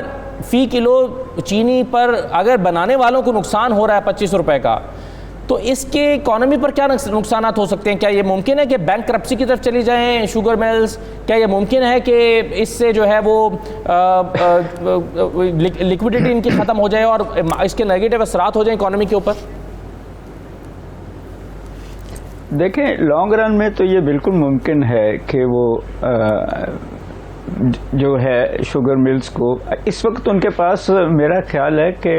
فی کلو چینی پر اگر بنانے والوں کو نقصان ہو رہا ہے 25 روپے کا، تو اس کے اکانومی پر کیا نقصانات ہو سکتے ہیں؟ کیا یہ ممکن ہے کہ بینک کرپسی کی طرف چلی جائیں شوگر ملز؟ کیا یہ ممکن ہے کہ اس سے جو ہے وہ لیکوڈیٹی ان کی ختم ہو جائے اور اس کے نیگیٹو اثرات ہو جائیں اکانومی کے اوپر؟ دیکھیں، لانگ رن میں تو یہ بالکل ممکن ہے کہ وہ جو ہے شوگر ملز کو، اس وقت ان کے پاس میرا خیال ہے کہ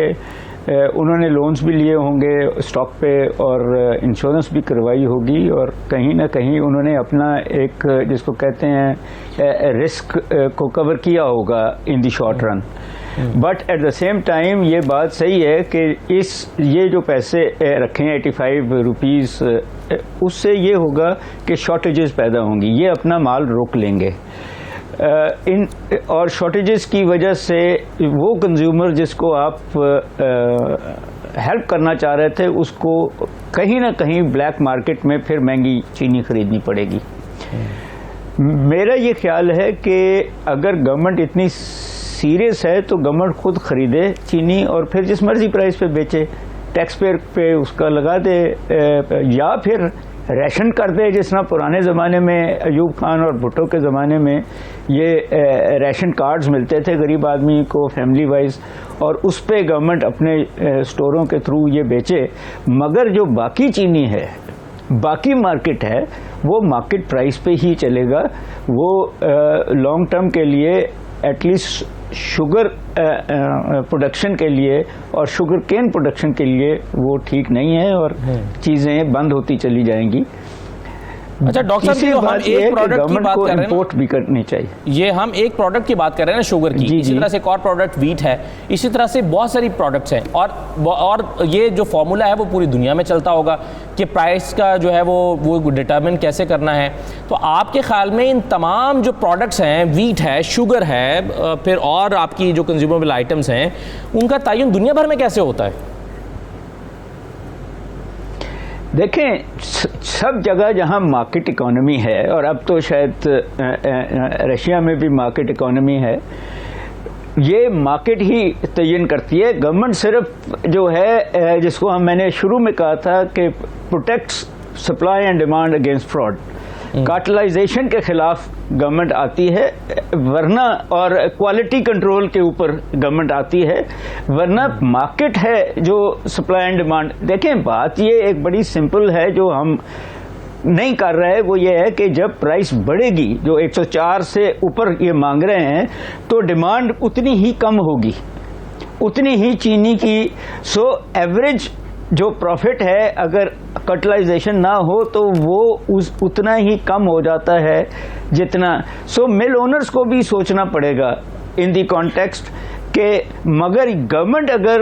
انہوں نے لونز بھی لیے ہوں گے اسٹاک پہ اور انشورنس بھی کروائی ہوگی، اور کہیں نہ کہیں انہوں نے اپنا ایک جس کو کہتے ہیں رسک کو کور کیا ہوگا in the short run. But at the same time یہ بات صحیح ہے کہ یہ جو پیسے رکھے ہیں 85 روپیز، اس سے یہ ہوگا کہ شارٹیجز پیدا ہوں گی، یہ اپنا مال روک لیں گے. اور شارٹیجز کی وجہ سے وہ کنزیومر جس کو آپ ہیلپ کرنا چاہ رہے تھے اس کو کہیں نہ کہیں بلیک مارکیٹ میں پھر مہنگی چینی خریدنی پڑے گی. میرا یہ خیال ہے کہ اگر گورنمنٹ اتنی سیریس ہے تو گورنمنٹ خود خریدے چینی اور پھر جس مرضی پرائس پہ بیچے، ٹیکس پیئر پہ اس کا لگا دے، یا پھر ریشن کر دے جس طرح پرانے زمانے میں ایوب خان اور بھٹو کے زمانے میں یہ ریشن کارڈز ملتے تھے غریب آدمی کو فیملی وائز، اور اس پہ گورنمنٹ اپنے سٹوروں کے تھرو یہ بیچے. مگر جو باقی چینی ہے، باقی مارکیٹ ہے، وہ مارکیٹ پرائس پہ ہی چلے گا. وہ لانگ ٹرم کے لیے ایٹ لیسٹ شوگر پروڈکشن کے لیے اور شوگر کین پروڈکشن کے لیے وہ ٹھیک نہیں ہے، اور چیزیں بند ہوتی چلی جائیں گی. اچھا ڈاکٹر صاحب، ہم ایک پروڈکٹ کی بات کر رہے ہیں، امپورٹ بھی کرنی چاہیے. یہ ہم ایک پروڈکٹ کی بات کر رہے ہیں نا شوگر کی، اسی طرح سے ایک اور پروڈکٹ ویٹ ہے، اسی طرح سے بہت ساری پروڈکٹس ہیں، اور یہ جو فارمولا ہے وہ پوری دنیا میں چلتا ہوگا کہ پرائس کا جو ہے وہ ڈٹرمن کیسے کرنا ہے. تو آپ کے خیال میں ان تمام جو پروڈکٹس ہیں، ویٹ ہے، شوگر ہے، پھر اور آپ کی جو کنزیومبل آئٹمس ہیں، ان کا تعین دنیا بھر میں کیسے ہوتا ہے؟ دیکھیں، سب جگہ جہاں مارکیٹ اکانومی ہے، اور اب تو شاید رشیا میں بھی مارکیٹ اکانومی ہے، یہ مارکیٹ ہی تعین کرتی ہے. گورنمنٹ صرف جو ہے جس کو میں نے شروع میں کہا تھا کہ protects supply and demand against fraud, cartelization کے خلاف گورنمنٹ آتی ہے، ورنہ اور کوالٹی کنٹرول کے اوپر گورنمنٹ آتی ہے، ورنہ مارکیٹ ہے جو سپلائی اینڈ ڈیمانڈ. دیکھیں، بات یہ ایک بڑی سمپل ہے جو ہم نہیں کر رہے، وہ یہ ہے کہ جب پرائس بڑھے گی، جو 104 سے اوپر یہ مانگ رہے ہیں، تو ڈیمانڈ اتنی ہی کم ہوگی، اتنی ہی چینی کی. سو ایوریج جو پروفٹ ہے اگر کٹلائزیشن نہ ہو تو وہ اتنا ہی کم ہو جاتا ہے جتنا. سو مل اونرز کو بھی سوچنا پڑے گا ان دی کانٹیکسٹ کہ مگر گورنمنٹ اگر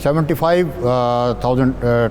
75,000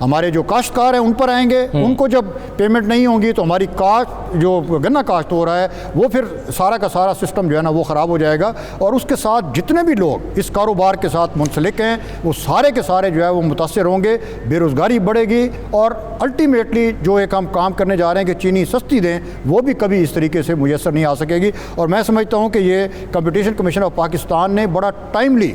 ہمارے جو کاشتکار ہیں ان پر آئیں گے. ان کو جب پیمنٹ نہیں ہوں گی تو ہماری کاشت جو گنا کاشت ہو رہا ہے وہ پھر سارا کا سارا سسٹم جو ہے نا وہ خراب ہو جائے گا. اور اس کے ساتھ جتنے بھی لوگ اس کاروبار کے ساتھ منسلک ہیں وہ سارے کے سارے جو ہے وہ متاثر ہوں گے, بے روزگاری بڑھے گی, اور الٹیمیٹلی جو ایک ہم کام کرنے جا رہے ہیں کہ چینی سستی دیں وہ بھی کبھی اس طریقے سے میسر نہیں آ سکے گی. اور میں سمجھتا ہوں کہ یہ کمپٹیشن کمیشن آف پاکستان نے بڑا ٹائملی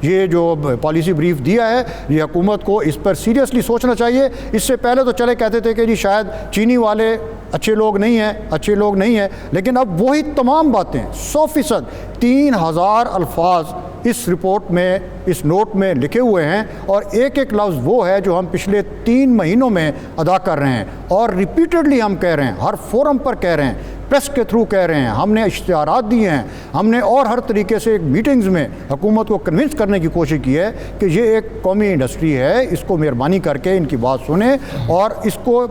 یہ جو پالیسی بریف دیا ہے, یہ حکومت کو اس پر سیریسلی سوچنا چاہیے. اس سے پہلے تو چلے کہتے تھے کہ جی شاید چینی والے اچھے لوگ نہیں ہیں, لیکن اب وہی تمام باتیں 100% 3000 الفاظ اس رپورٹ میں, اس نوٹ میں لکھے ہوئے ہیں, اور ایک ایک لفظ وہ ہے جو ہم پچھلے 3 مہینوں میں ادا کر رہے ہیں, اور ریپیٹڈلی ہم کہہ رہے ہیں, ہر فورم پر کہہ رہے ہیں, پریس کے تھرو کہہ رہے ہیں, ہم نے اشتہارات دیے ہیں, ہم نے اور ہر طریقے سے میٹنگز میں حکومت کو کنونس کرنے کی کوشش کی ہے کہ یہ ایک قومی انڈسٹری ہے, اس کو مہربانی کر کے ان کی بات سنیں اور اس کو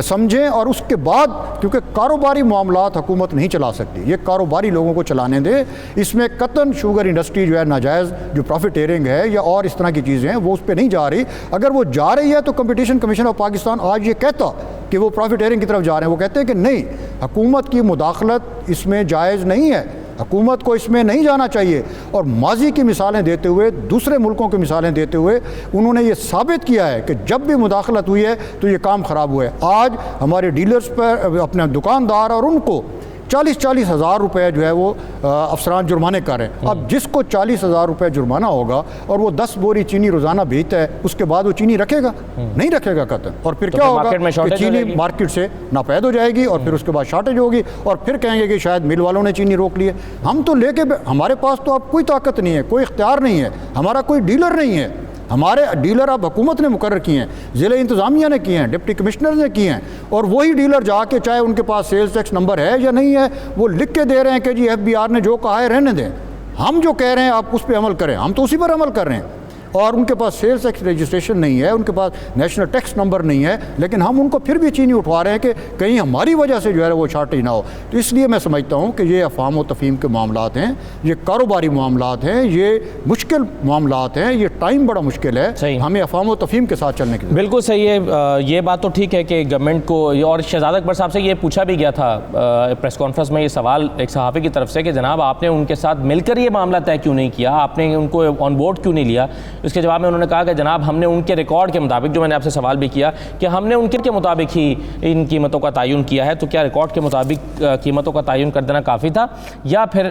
سمجھیں. اور اس کے بعد کیونکہ کاروباری معاملات حکومت نہیں چلا سکتی, یہ کاروباری لوگوں کو چلانے دے. اس میں قطعاً شوگر انڈسٹری جو ہے ناجائز جو پروفیٹیرنگ ہے یا اور اس طرح کی چیزیں ہیں وہ اس پہ نہیں جا رہی. اگر وہ جا رہی ہے تو کمپٹیشن کمیشن آف پاکستان آج یہ کہتا کہ وہ پروفیٹیرنگ کی طرف جا رہے ہیں, وہ کہتے ہیں کہ نہیں, حکومت کی مداخلت اس میں جائز نہیں ہے, حکومت کو اس میں نہیں جانا چاہیے. اور ماضی کی مثالیں دیتے ہوئے, دوسرے ملکوں کی مثالیں دیتے ہوئے انہوں نے یہ ثابت کیا ہے کہ جب بھی مداخلت ہوئی ہے تو یہ کام خراب ہوا ہے. آج ہمارے ڈیلرز پر اپنے دکاندار اور ان کو 40 ہزار روپے جو ہے وہ افسران جرمانے کر رہے ہیں. اب جس کو 40 ہزار روپے جرمانہ ہوگا اور وہ 10 بوری چینی روزانہ بیچتا ہے, اس کے بعد وہ چینی رکھے گا نہیں رکھے گا قطعاً. اور پھر کیا ہوگا کہ چینی مارکیٹ سے ناپید ہو جائے گی, اور پھر اس کے بعد شارٹیج ہوگی, اور پھر کہیں گے کہ شاید مل والوں نے چینی روک لی ہے. ہم تو لے کے, ہمارے پاس تو اب کوئی طاقت نہیں ہے, کوئی اختیار نہیں ہے, ہمارا کوئی ڈیلر نہیں ہے. ہمارے ڈیلر اب حکومت نے مقرر کیے ہیں, ضلع انتظامیہ نے کیے ہیں, ڈپٹی کمشنر نے کیے ہیں, اور وہی ڈیلر جا کے چاہے ان کے پاس سیلز ٹیکس نمبر ہے یا نہیں ہے وہ لکھ کے دے رہے ہیں کہ جی FBR نے جو کہا ہے رہنے دیں, ہم جو کہہ رہے ہیں آپ اس پہ عمل کریں. ہم تو اسی پر عمل کر رہے ہیں, اور ان کے پاس سیلز ٹیکس رجسٹریشن نہیں ہے, ان کے پاس نیشنل ٹیکس نمبر نہیں ہے, لیکن ہم ان کو پھر بھی چینی اٹھوا رہے ہیں کہ کہیں ہماری وجہ سے جو ہے وہ شارٹیج نہ ہو. تو اس لیے میں سمجھتا ہوں کہ یہ افہام و تفہیم کے معاملات ہیں, یہ کاروباری معاملات ہیں, یہ مشکل معاملات ہیں, یہ ٹائم بڑا مشکل ہے, ہمیں افہام و تفہیم کے ساتھ چلنے کی ضرورت. بالکل صحیح ہے. یہ بات تو ٹھیک ہے کہ گورنمنٹ کو, اور شہزاد اکبر صاحب سے یہ پوچھا بھی گیا تھا پریس کانفرنس میں, یہ سوال ایک صحافی کی طرف سے کہ جناب آپ نے ان کے ساتھ مل کر یہ معاملہ طے کیوں نہیں کیا, آپ نے ان کو آن بورڈ کیوں نہیں لیا. اس کے جواب میں انہوں نے کہا کہ جناب ہم نے ان کے ریکارڈ کے مطابق, جو میں نے آپ سے سوال بھی کیا کہ ہم نے ان کے مطابق ہی ان قیمتوں کا تعین کیا ہے, تو کیا ریکارڈ کے مطابق قیمتوں کا تعین کر دینا کافی تھا یا پھر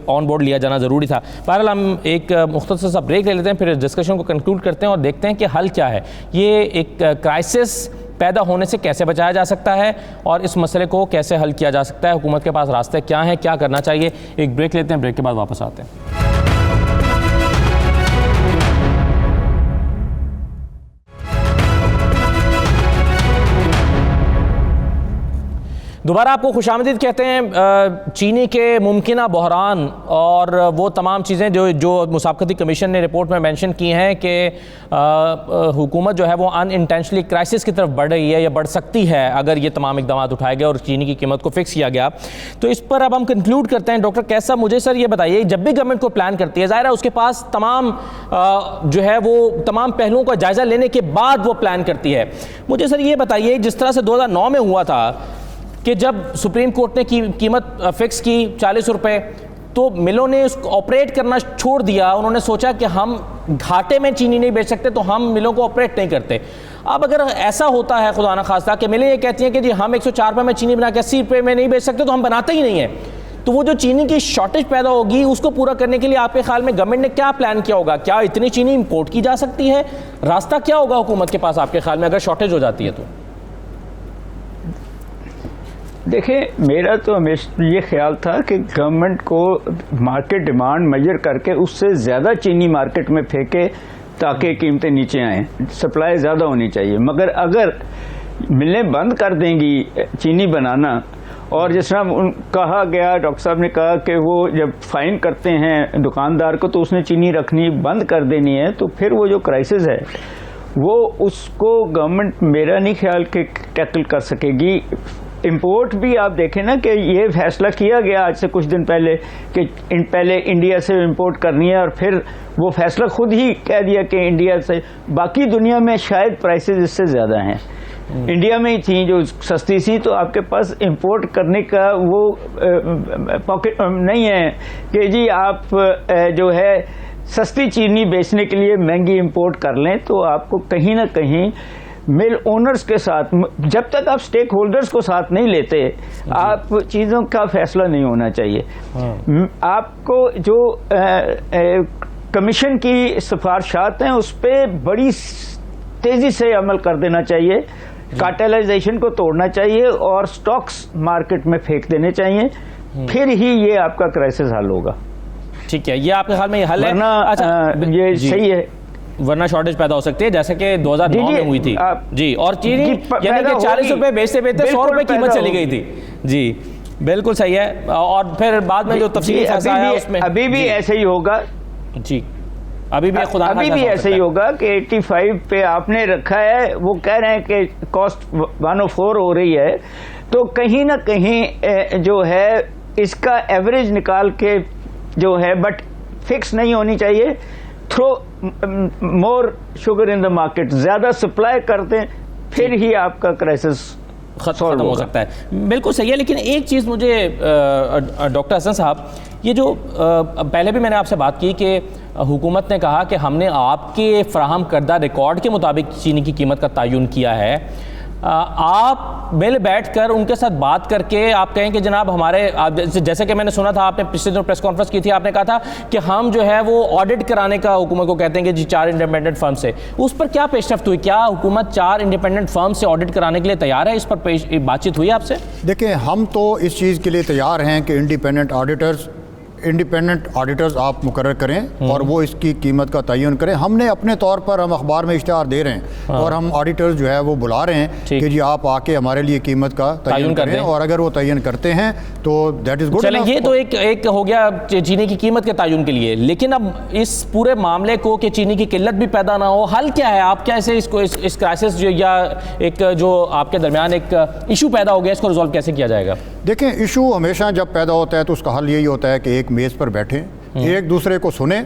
آن بورڈ لیا جانا ضروری تھا. بہرحال ہم ایک مختصر سا بریک لے لیتے ہیں, پھر اس ڈسکشن کو کنکلوڈ کرتے ہیں اور دیکھتے ہیں کہ حل کیا ہے, یہ ایک کرائسس پیدا ہونے سے کیسے بچایا جا سکتا ہے اور اس مسئلے کو کیسے حل کیا جا سکتا ہے, حکومت کے پاس راستے کیا ہیں, کیا کرنا چاہیے. ایک بریک لیتے ہیں, بریک کے بعد واپس آتے ہیں. دوبارہ آپ کو خوش آمدید کہتے ہیں. چینی کے ممکنہ بحران اور وہ تمام چیزیں جو مسابقتی کمیشن نے رپورٹ میں مینشن کی ہیں کہ حکومت جو ہے وہ ان انٹینشنلی کرائسس کی طرف بڑھ رہی ہے یا بڑھ سکتی ہے اگر یہ تمام اقدامات اٹھائے گئے اور چینی کی قیمت کو فکس کیا گیا. تو اس پر اب ہم کنکلوڈ کرتے ہیں. ڈاکٹر کیسا, مجھے سر یہ بتائیے, جب بھی گورنمنٹ کو پلان کرتی ہے, ظاہر ہے اس کے پاس تمام جو ہے وہ تمام پہلوؤں کا جائزہ لینے کے بعد وہ پلان کرتی ہے. مجھے سر یہ بتائیے, جس طرح سے 2009 میں ہوا تھا کہ جب سپریم کورٹ نے قیمت فکس کی 40 روپے, تو ملوں نے اس کو آپریٹ کرنا چھوڑ دیا. انہوں نے سوچا کہ ہم گھاٹے میں چینی نہیں بیچ سکتے تو ہم ملوں کو آپریٹ نہیں کرتے. اب اگر ایسا ہوتا ہے خدا نہ خواستہ کہ ملیں یہ کہتی ہیں کہ جی ہم 104 روپے میں چینی بنا کے 80 روپے میں نہیں بیچ سکتے تو ہم بناتے ہی نہیں ہیں, تو وہ جو چینی کی شارٹیج پیدا ہوگی اس کو پورا کرنے کے لیے آپ کے خیال میں گورنمنٹ نے کیا پلان کیا ہوگا؟ کیا اتنی چینی امپورٹ کی جا سکتی ہے؟ راستہ کیا ہوگا حکومت کے پاس آپ کے خیال میں اگر شارٹیج ہو جاتی ہے تو؟ دیکھیں, میرا تو ہمیشہ یہ خیال تھا کہ گورنمنٹ کو مارکیٹ ڈیمانڈ میجر کر کے اس سے زیادہ چینی مارکیٹ میں پھینکے تاکہ قیمتیں نیچے آئیں, سپلائی زیادہ ہونی چاہیے. مگر اگر ملیں بند کر دیں گی چینی بنانا, اور جس طرح کہا گیا, ڈاکٹر صاحب نے کہا کہ وہ جب فائن کرتے ہیں دکاندار کو تو اس نے چینی رکھنی بند کر دینی ہے, تو پھر وہ جو کرائسس ہے وہ اس کو گورنمنٹ میرا نہیں خیال کہ ٹیکل کر سکے گی امپورٹ بھی آپ دیکھیں نا کہ یہ فیصلہ کیا گیا آج سے کچھ دن پہلے کہ پہلے انڈیا سے امپورٹ کرنی ہے، اور پھر وہ فیصلہ خود ہی کہہ دیا کہ انڈیا سے، باقی دنیا میں شاید پرائسز اس سے زیادہ ہیں، انڈیا میں ہی تھیں جو سستی سی، تو آپ کے پاس امپورٹ کرنے کا وہ پاکٹ نہیں ہے کہ جی آپ جو ہے سستی چینی بیچنے کے لیے مہنگی امپورٹ کر لیں. تو آپ کو کہیں نہ کہیں مل اونرز کے ساتھ، جب تک آپ سٹیک ہولڈرز کو ساتھ نہیں لیتے آپ چیزوں کا فیصلہ نہیں ہونا چاہیے. آپ کو جو کمیشن کی سفارشات ہیں اس پہ بڑی تیزی سے عمل کر دینا چاہیے، کارٹلائزیشن کو توڑنا چاہیے اور سٹاکس مارکیٹ میں پھینک دینے چاہیے، پھر ہی یہ آپ کا کرائسس حل ہوگا. ٹھیک ہے، یہ آپ کے خیال میں یہ حل ہے؟ ورنہ یہ صحیح ہے، ورنہ شارٹیج پیدا ہو سکتی ہے جیسے کہ 2009 میں ہوئی تھی. جی، اور چینی یعنی کہ 40 روپے بیچتے بیچتے 100 روپے قیمت چلی گئی تھی. جی بالکل صحیح ہے، اور پھر بعد میں جو تفصیلی فیصلہ آیا اس میں ابھی بھی ایسے ہی ہوگا. جی ابھی بھی خدا ابھی بھی ایسے ہی ہوگا کہ 85 پہ آپ نے رکھا ہے، وہ کہہ رہے ہیں کہ کاسٹ 104 ہو رہی ہے، تو کہیں نہ کہیں جو ہے اس کا ایوریج نکال کے جو ہے، بٹ فکس نہیں ہونی چاہیے. Through more sugar in the market, زیادہ سپلائی کر دیں پھر ہی آپ کا کرائسس ختم ہو سکتا ہے. بالکل صحیح ہے، لیکن ایک چیز مجھے ڈاکٹر حسن صاحب، یہ جو پہلے بھی میں نے آپ سے بات کی کہ حکومت نے کہا کہ ہم نے آپ کے فراہم کردہ ریکارڈ کے مطابق چینی کی قیمت کا تعین کیا ہے، آپ مل بیٹھ کر ان کے ساتھ بات کر کے آپ کہیں کہ جناب ہمارے، جیسے کہ میں نے سنا تھا آپ نے پچھلے دنوں پریس کانفرنس کی تھی، آپ نے کہا تھا کہ ہم جو ہے وہ آڈٹ کرانے کا حکومت کو کہتے ہیں کہ جی 4 انڈیپینڈنٹ فرم سے، اس پر کیا پیش رفت ہوئی؟ کیا حکومت 4 انڈیپینڈنٹ فرم سے آڈٹ کرانے کے لیے تیار ہے؟ اس پر بات چیت ہوئی آپ سے؟ دیکھیں، ہم تو اس چیز کے لیے تیار ہیں کہ انڈیپینڈنٹ آڈیٹرز آپ مقرر کریں اور وہ اس کی قیمت کا تعین کریں. ہم نے اپنے طور پر، ہم اخبار میں اشتہار دے رہے ہیں اور ہم آڈیٹرز جو ہے وہ بلا رہے ہیں کہ جی آپ آ کے ہمارے لیے قیمت کا تعین کریں، اور اگر وہ تعین کرتے ہیں تو دیٹ از گڈ. چلیں، یہ تو ایک ہو گیا چینی کی قیمت کے تعین کے لیے، لیکن اب اس پورے معاملے کو کہ چینی کی قلت بھی پیدا نہ ہو، حل کیا ہے؟ آپ کیسے اس کو اس کرائسس جو یا ایک جو آپ کے درمیان ایک ایشو پیدا ہو گیا، اس کو ریزالو کیسے کیا جائے گا؟ دیکھیں، ایشو ہمیشہ جب پیدا ہوتا ہے تو اس کا حل یہی ہوتا ہے کہ ایک میز پر بیٹھیں، ایک دوسرے کو سنیں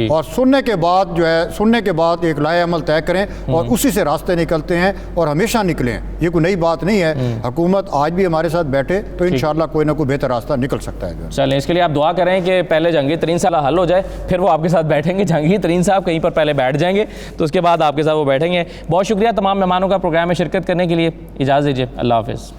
اور سننے کے بعد ایک لائحہ عمل طے کریں اور اسی سے راستے نکلتے ہیں اور ہمیشہ نکلیں. یہ کوئی نئی بات نہیں ہے. حکومت آج بھی ہمارے ساتھ بیٹھے تو انشاءاللہ کوئی نہ کوئی بہتر راستہ نکل سکتا ہے. چلیں، اس کے لیے آپ دعا کریں کہ پہلے جہانگیر ترین صاحب حل ہو جائے، پھر وہ آپ کے ساتھ بیٹھیں گے. جہانگیر ترین صاحب کہیں پر پہلے بیٹھ جائیں گے تو اس کے بعد آپ کے ساتھ وہ بیٹھیں گے. بہت شکریہ تمام مہمانوں کا پروگرام میں شرکت کرنے کے لیے. اجازت دیجیے، اللہ حافظ.